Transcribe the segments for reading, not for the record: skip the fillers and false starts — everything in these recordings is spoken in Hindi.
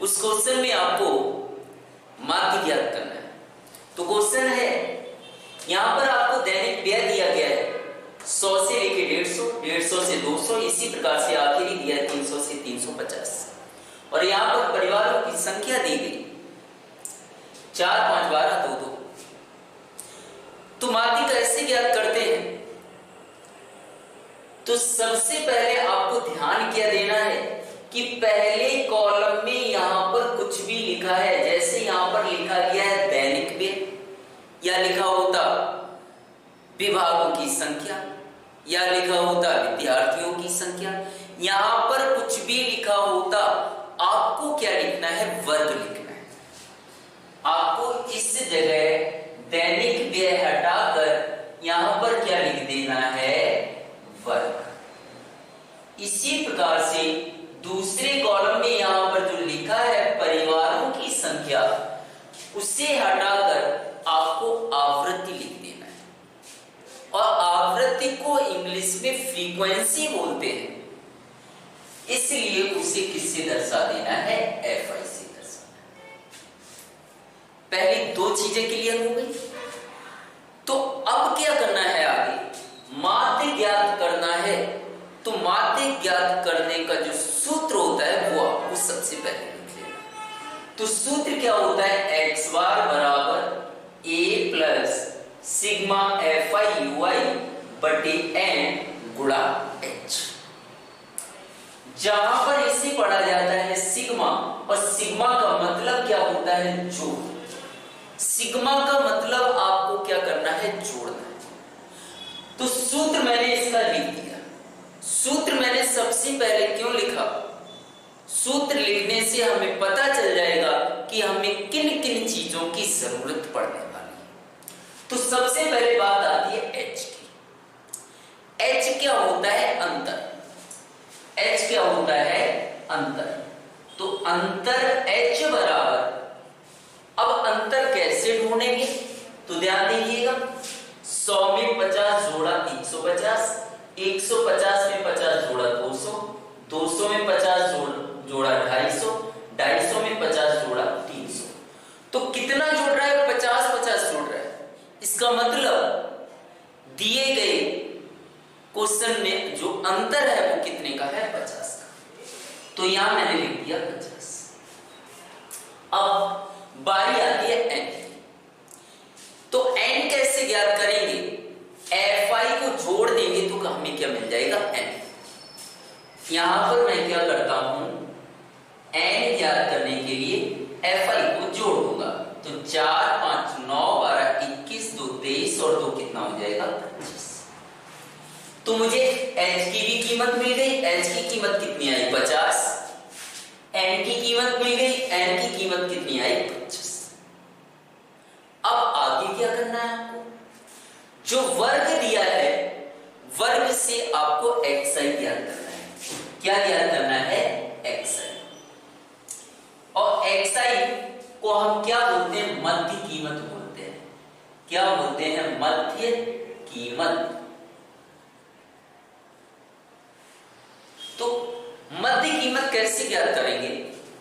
उस क्वेश्चन में आपको माध्य ज्ञात करना है। तो क्वेश्चन है, यहां पर आपको दैनिक व्यय दिया गया है 100 से लेके 150, 150 से 200, इसी प्रकार से आखिरी दिया 300 से 350। और यहां पर परिवारों की संख्या दी गई 4, 5, 12, 2, 2। तो माध्य कैसे ज्ञात करते हैं? तो सबसे पहले आपको ध्यान क्या देना है कि पहले कॉलम में यहां पर कुछ भी लिखा है, जैसे यहां पर लिखा गया है दैनिक व्यय, या लिखा होता विभागों की संख्या, या लिखा होता विद्यार्थियों की संख्या, यहां पर कुछ भी लिखा होता, आपको क्या लिखना है? वर्ग लिखना है। आपको इस जगह दैनिक व्यय हटाकर यहां पर क्या लिख देना है? वर्ग। इसी प्रकार से दूसरे कॉलम में यहां पर जो लिखा है परिवारों की संख्या, उसे हटाकर आपको आवृत्ति लिख देना है। और आवृत्ति को इंग्लिश में फ्रीक्वेंसी बोलते हैं, इसलिए उसे किससे दर्शा देना है? FI से दर्शाना है। पहली दो चीजें क्लियर हो गई। तो अब क्या करना है? आगे माध्य ज्ञात करना है। तो माध्य ज्ञात करने का जो सूत्र होता है वो आपको सबसे पहले लिख लेना। तो सूत्र क्या होता है? x बार बराबर a plus sigma FI UI बटे n गुणा h। जहां पर इसे पढ़ा जाता है सिग्मा, और सिग्मा का मतलब क्या होता है? जोड़। सिग्मा का मतलब आपको क्या करना है? जोड़ना है। तो सूत्र मैंने इसका लिख दिया। सूत्र मैंने सबसे पहले क्यों लिखा? सूत्र लिखने से हमें पता चल जाएगा कि हमें किन किन चीजों की जरूरत पड़ने वाली है। तो सबसे पहले बात आती है h की। h क्या होता है? अंतर। h क्या होता है? अंतर। तो अंतर h बराबर, अब अंतर कैसे ढूंढेंगे? तो ध्यान दीजिएगा, 100 में 50 जोड़ा 150, 150 में 50 जोड़ा 200, 200 में 50 जोड़ा 250, 250 में 50 जोड़ा 300। तो कितना जोड़ रहा है? 50 50 जोड़ रहा है। इसका मतलब दिए गए क्वेश्चन में जो अंतर है वो कितने का है? 50 का। तो यहां मैंने लिख दिया 50। अब बारी आती है n की। तो n कैसे ज्ञात करेंगे? FI को जोड़ देंगे तो हमें क्या मिल जाएगा? n। यहां पर मैं क्या करता हूं? n ज्ञात करने के लिए FI को जोड़ दूंगा। तो 4, 5, 9, 12, 21, 2, 23 और 2 कितना हो जाएगा? 25। तो मुझे h की भी कीमत मिल गई। h की कीमत कितनी आई? 50। n की कीमत मिल गई। n की कीमत कितनी आई? 25। अब आगे क्या करना है आपको? जो वर्ग दिया है, वर्ग से आपको xi ज्ञात करना है। क्या ज्ञात करना है? xi। और xi को हम क्या बोलते हैं? मध्य कीमत बोलते हैं। क्या बोलते हैं? मध्य कीमत। तो मध्य कीमत कैसे ज्ञात करेंगे?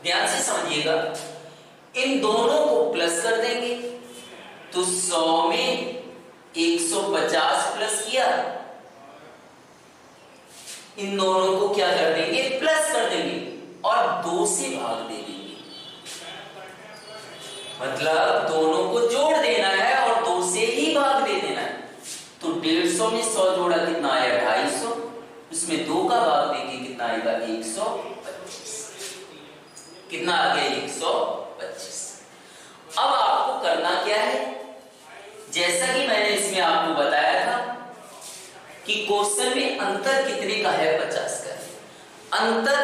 ध्यान से समझिएगा। इन दोनों को प्लस कर देंगे। तो 100 में 150 प्लस किया, इन दोनों को क्या कर देंगे? प्लस कर देंगे और 2 से भाग दे देंगे। मतलब दोनों को जोड़ देना है और 2 से ही भाग दे देना है। तो 150 में 100 जोड़ा कितना आया? 250। उसमें 2 का भाग देंगे, कितना आएगा? 125। कितना आ गया? 125। अब आपको करना क्या है? जैसा कि मैंने इसमें आपको बताया था कि क्वेश्चन में अंतर कितने का है? 50 का है। अंतर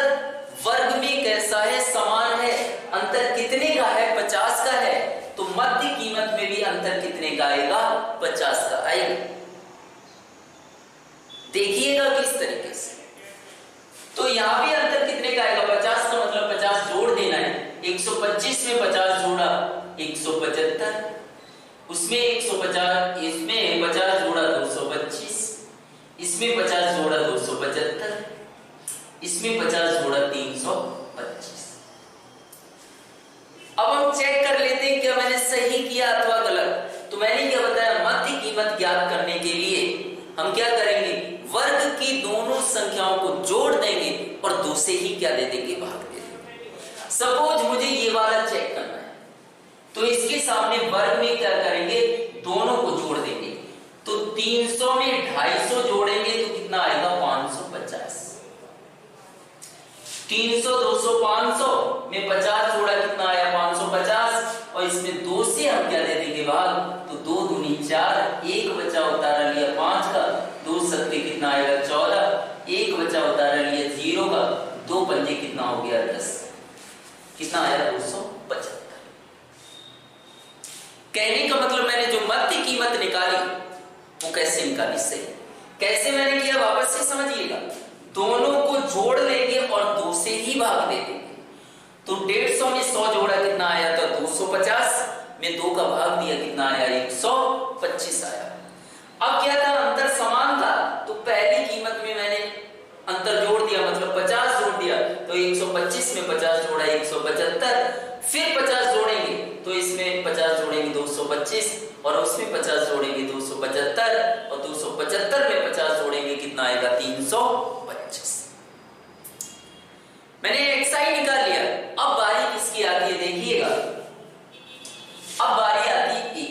वर्ग में कैसा है? समान है। अंतर कितने का है? 50 का है। तो मध्य कीमत में भी अंतर कितने का आएगा? 50 का आएगा। देखिएगा किस तरीके से। तो यहां भी अंतर कितने का आएगा? 50 का मतलब 50 जोड़ देना है। 125 में 50 जोड़ा 175, उसमें 150, इसमें 50 जोड़ा 225, इसमें 50 जोड़ा 275, इसमें 50 जोड़ा 325। सही किया अथवा गलत। तो मैंने क्या बताया, मध्य कीमत ज्ञात करने के लिए हम क्या करेंगे, वर्ग की दोनों संख्याओं को जोड़ देंगे और 2 से ही क्या दे देंगे, भाग दे देंगे। सपोज मुझे ये वाला चेक करना है, तो इसके सामने वर्ग में क्या करेंगे, दोनों को जोड़ देंगे। तो 300 में 250 जोड़ेंगे तो कितना आएगा, 550। 300 200 500 में 50 जोड़ा, कितना आया, 550। और इसमें 2 से हम क्या दे देंगे, भाग। तो 2 दूनी 4, 1 बचा उतारा लिया 5 का, 2 सत्ते कितना आएगा, 14, 1 बचा उतारा लिया 0 का, 2 पंजे कितना हो गया, 10, कितना आया, 275। कहने का मतलब मैंने जो मध्य कीमत निकाली वो कैसे निकाली, सही कैसे मैंने किया, वापस से समझिएगा। दोनों को जोड़ लेंगे और 2 से ही भाग दे देंगे। तो 150 में 100 जोड़ा, कितना आया, तो 250 में 2 का भाग दिया, कितना आया, 125 आया। अब क्या था, अंतर समान था, तो पहली कीमत में मैंने अंतर जोड़ दिया, मतलब 50 जोड़ दिया। तो 125 में 50 जोड़ा, 175। फिर 50 जोड़ेंगे तो इसमें 50 जोड़ेंगे 225, और उसमें 50 जोड़ेंगे 275, और 275 में 50 जोड़ेंगे, कितना आएगा, 325। मैंने xi निकाल लिया। अब बारी किसकी आती है, देखिएगा। अब बारी आती है a की।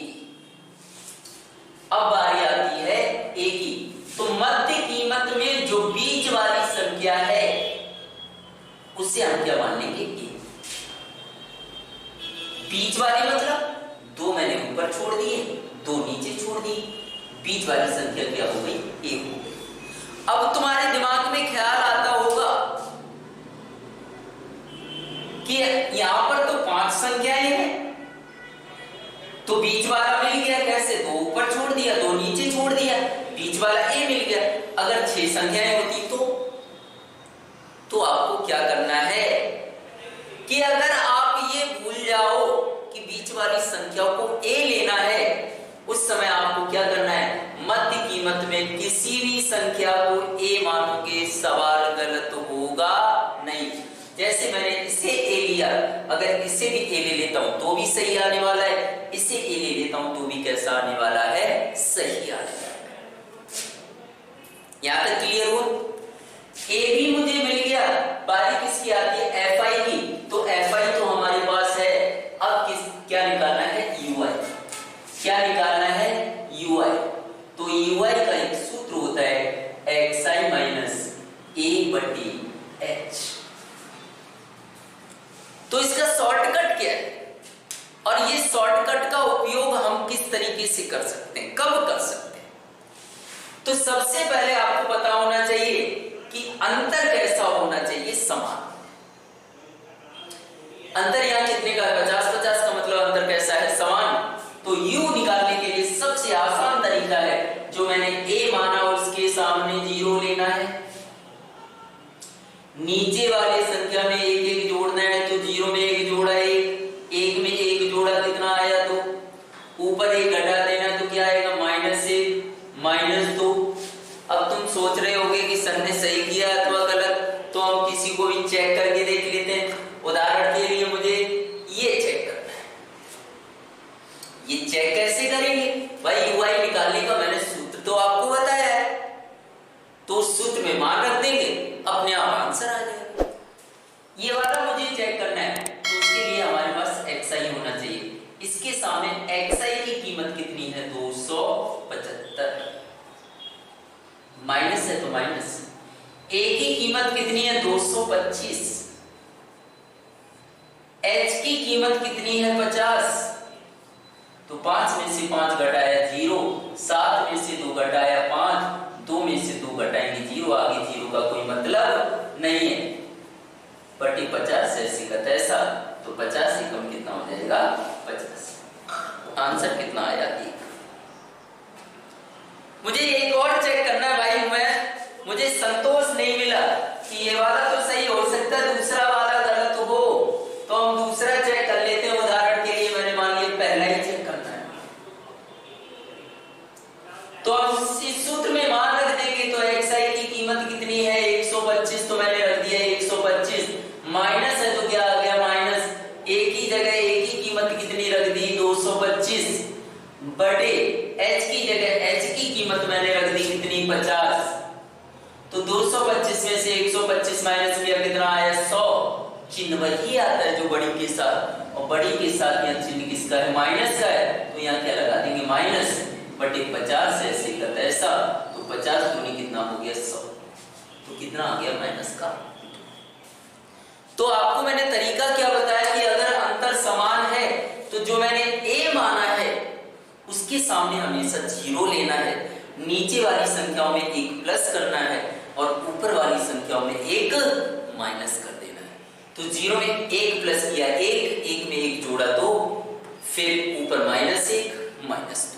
अब बारी आती है a की। तो मध्य कीमत में जो बीच वाली संख्या है उसे हम क्या मान लेंगे, a। बीच वाली मतलब 2 मैंने ऊपर छोड़ दिए, 2 नीचे छोड़ दिए, बीच वाली संख्या क्या हो गई, a हो गई। अब तुम्हारे दिमाग में ख्याल आता होगा कि यहां पर तो 5 संख्याएं हैं, तो बीच वाला मिल गया कैसे, 2 ऊपर छोड़ दिया, 2 नीचे छोड़ दिया, बीच वाला a मिल गया। अगर 6 संख्याएं होती तो आपको क्या करना है कि अगर आप ये भूल जाओ कि बीच वाली संख्या को a लेना है, उस समय आपको क्या करना है, मध्य कीमत में किसी भी संख्या को a मानोगे, सवाल गलत होगा नहीं। जैसे मैंने इसे a लिया, अगर इसे भी a ले लेता हूं तो भी सही आने वाला है, इसे a ले लेता हूं तो भी कैसा आने वाला है, सही आने वाला है। यहां तक क्लियर हुआ। a भी मुझे मिल गया, बारी किसकी आती है, fi की। तो fi तो हमारे पास है। अब क्या निकालना है, ui। क्या निकालना है, ui। तो ui का एक सूत्र होता है xi माइनस a/h। तो इसका शॉर्टकट क्या है, और ये शॉर्टकट का उपयोग हम किस तरीके से कर सकते हैं, कब कर सकते हैं। तो सबसे पहले आपको पता होना चाहिए कि अंतर कैसा होना चाहिए, समान। अंतर यहां कितने का है, 50-50 का मतलब अंतर कैसा है, समान। तो u निकालने के लिए सबसे आसान तरीका है, जो मैंने a माना उसके सामने 0 लेना है, नीचे वाले संख्या में 1 जोड़ना है, तो 0 में 1 जोड़ा, 1 में 1 जोड़ा, कितना आया, 2। ऊपर 1 घटा देना, तो क्या आएगा, -1 -2। अब तुम सोच रहे होगे कि सर ने सही किया अथवा गलत, तो हम किसी को भी चेक करके देख लेते हैं। उदाहरण के लिए मुझे ये चेक करना है। ये चेक कैसे करेंगे भाई, ui निकालने का मैंने सूत्र तो आपको बताया है, तो उस सूत्र में मान रख देंगे, अपने आप आंसर आ जाएगा। ये वाला मुझे चेक करना है, तो उसके लिए हमारे पास xi होना चाहिए। इसके सामने xi की कीमत कितनी है, 275। माइनस है तो माइनस। a की कीमत कितनी है, 225। h की कीमत कितनी है, 50। तो 5 में से 5 घटाया 0, 7 में से 2 घटाया 5, 2 में से 2 घटाएंगे 0, आगे 0 का कोई मतलब नहीं है। बटी 50 ऐसे का तैसा, तो 50 से कम कितना हो जाएगा, 50। आंसर कितना आया, 1। मुझे एक और चेक करना है भाई, मुझे संतोष नहीं मिला कि ये वाला तो सही हो सकता है, दूसरा वाला गलत हो, तो हम दूसरा चेक कर लेते हैं। उदाहरण के लिए मैंने मान लिया पहला ही चेक करना है, तो हम इस सूत्र में मान रख देंगे। तो xi की कीमत कितनी है, 125, तो मैंने रख दिया 125। माइनस है तो क्या आ गया, माइनस। a की जगह a की कीमत कितनी रख दी, 225। बटे h की जगह h की कीमत मैंने रख दी कितनी 50, तो 225 में से 125 माइनस किया कितना आया 100। चिन्ह वही आता है जो बड़ी के साथ, और बड़ी के साथ यहाँ चिन्ह किसका है माइनस का है, तो यहाँ क्या लगा देंगे माइनस बटे 50 ऐसे का ऐसा, तो 50 दूनी कितना हो गया 100, तो कितना आ गया माइनस का। तो आपको मैंने तरीका क्या बताया कि अगर अंतर समान है तो जो मैंने a माना है उसके सामने हमेशा 0 लेना है, नीचे वाली संख्याओं में 1 प्लस करना है और ऊपर वाली संख्याओं में 1 माइनस कर देना है। तो 0 में 1 प्लस किया 1 में 1 जोड़ा 2, फिर ऊपर -1 -2।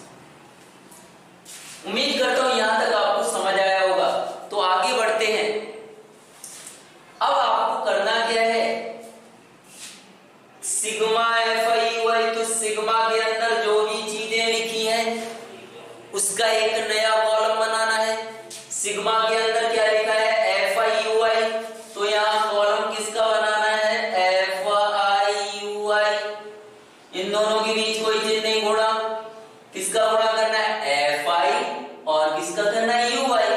उम्मीद करता हूं यहां तक आपको समझ आया होगा। तो आगे बढ़ते हैं। अब आपको करना क्या है, सिग्मा FI तो सिग्मा के अंदर जो भी चीजें लिखी हैं उसका एक नया कॉलम बनाना है। सिग्मा के अंदर क्या लिखा है FI तो यहाँ कॉलम किसका बनाना है FI। इन दोनों के बीच कोई चिन्ह नहीं गुणा, किसका गुणा करना है FI और किसका करना है UI।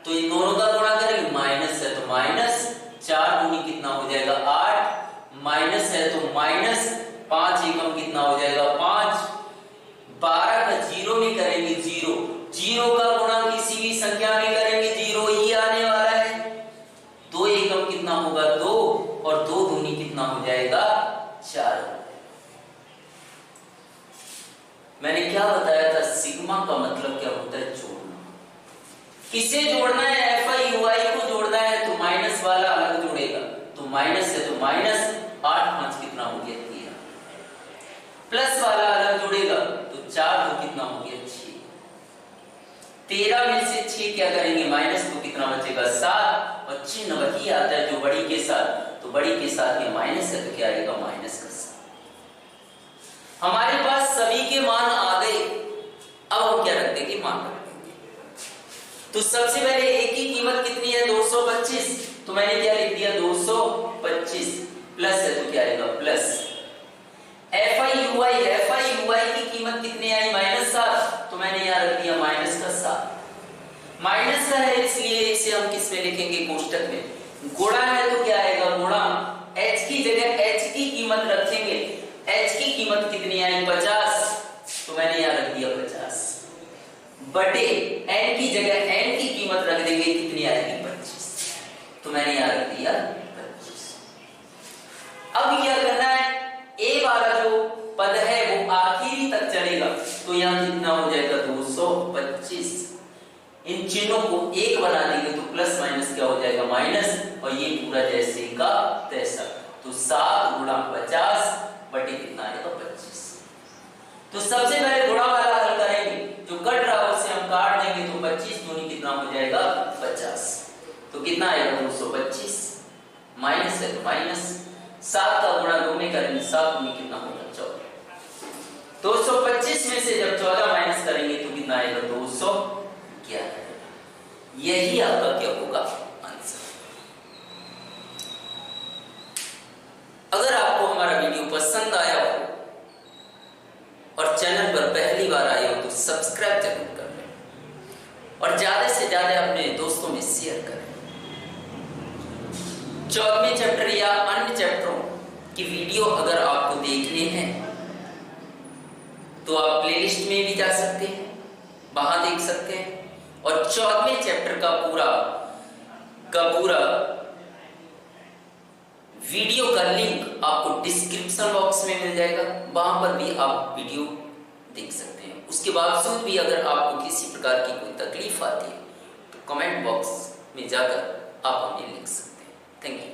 तो इन दोनों का गुणा करेंगे, माइनस है तो माइनस 4 दूनी कितना हो जाएगा 8, माइनस है तो माइनस 5 एकम कितना हो जाएगा 5, 12 का 0 में करेंगे 0, 0 का गुणा किसी भी संख्या में करेंगे 0 ही आने वाला है। 2 एकम कितना होगा 2 और 2 दूनी कितना हो जाएगा 4। मैंने क्या बताया था, सिग्मा का मतलब क्या होता है जोड़ना। किसे जोड़ना है FI को जोड़ना है तो माइनस वाला अलग जोड़ेगा, तो माइनस है तो माइनस 8 5 कितना हो गया 13, प्लस वाला अलग जोड़ेगा तो 4 2 कितना हो गया 6, 13 में से 6 क्या करेंगे माइनस तो कितना बचेगा 7, और चिन्ह वही आता है जो बड़ी के साथ, तो बड़ी के साथ में माइनस है तो क्या आएगा माइनस का 7। हमारे पास सभी के मान आ गए। अब हम क्या रख देंगे मान रख देंगे। तो सबसे पहले एक की कीमत कितनी है 225, तो मैंने क्या लिख दिया 225, प्लस है तो क्या आएगा प्लस। FI की कीमत कितनी आई -7, तो मैंने यहाँ रख दिया माइनस का 7। माइनस का है इसलिए इसे हम किस में लिखेंगे कोष्टक में, गुणा है तो क्या आएगा गुणा, h की जगह h की कीमत रखेंगे, h की कीमत कितनी आई 50, तो मैंने यहाँ रख दिया 50, बटे n की जगह n की कीमत रख देंगे कितनी आएगी 25, तो मैंने यहाँ रख दिया 25। अब क्या करना है, a वाला जो पद है वो आखिरी तक चलेगा, तो यहाँ कितना हो जाएगा 225। इन चिन्हों को एक बना देंगे तो प्लस माइनस क्या हो जाएगा माइनस, और ये पूरा जैसे का तैसा, तो 7 गुणा 50 बटे कितना आएगा 25। तो सबसे पहले गुणा वाला हल करेंगे, जो कट रहा है उसे हम काट देंगे, तो 25 दूनी कितना हो जाएगा 50, तो कितना आएगा 225, माइनस है तो माइनस, 7 का गुणा 2 में करेंगे 7 दूनी कितना होगा 14, 225 में से जब 14 माइनस करेंगे तो कितना आएगा 211। यही आपका क्या होगा आंसर। अगर आपको हमारा वीडियो पसंद आया हो और चैनल पर पहली बार आए हो तो सब्सक्राइब जरूर कर लें और ज्यादा से ज्यादा अपने दोस्तों में शेयर करें। 14वें चैप्टर या अन्य चैप्टरों की वीडियो अगर आपको देखने हैं तो आप प्लेलिस्ट में भी जा सकते हैं, वहां देख सकते हैं, और 14वें चैप्टर का पूरा वीडियो का लिंक आपको डिस्क्रिप्शन बॉक्स में मिल जाएगा, वहां पर भी आप वीडियो देख सकते हैं। उसके बावजूद भी अगर आपको किसी प्रकार की कोई तकलीफ आती है तो कमेंट बॉक्स में जाकर आप हमें लिख सकते हैं। Thank you.